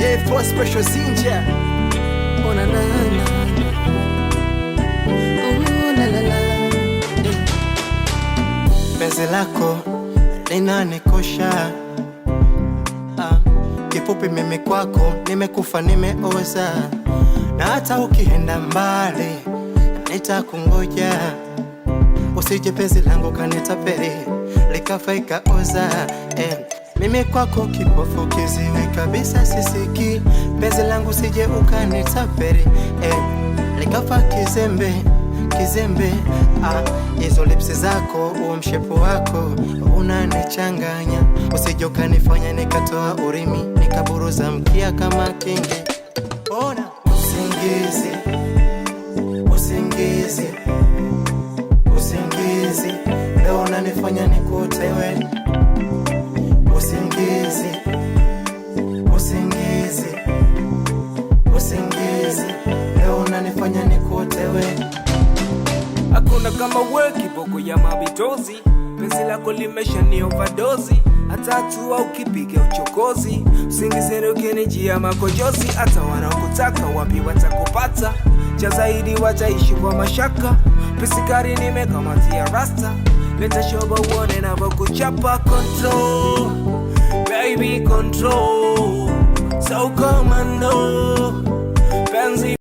Yeah, for special Zinja. Oh na na na. Oh la la la. Penzi lako linanikosha. Kifupi mimi kwako nimekufa nimeoza. Na hata ukienda mbali nitakungoja. Usije penzi langu kanitapeli likafa ikaoza. Mimi kwako kipofu kiziwi kabisa sisiki. Penzi langu sije ukanitapeli likafa kizembe. Hizo lipsi zako, mshepo wako unanichanganya. Usije ukanifanya nikatoa urimi nikaburuza mkia kama kingi. Ona usingizi leo unanifanya nikutewe. Usingizi leo unanifanya nikutewe. Hakuna kama wewe kiboko ya mabitozi. Penzi lako limesha ni overdose. Hata hatua ukipiga uchokozi. Usingizeni ukinijia makojozi. Hata wanaokutaka wapi watakupata. Cha zaidi wataishi kwa mashaka. Pisikari nimekamatia rasta. Leta shoba uone na kuchapa. Control, baby control. So commando. Penzi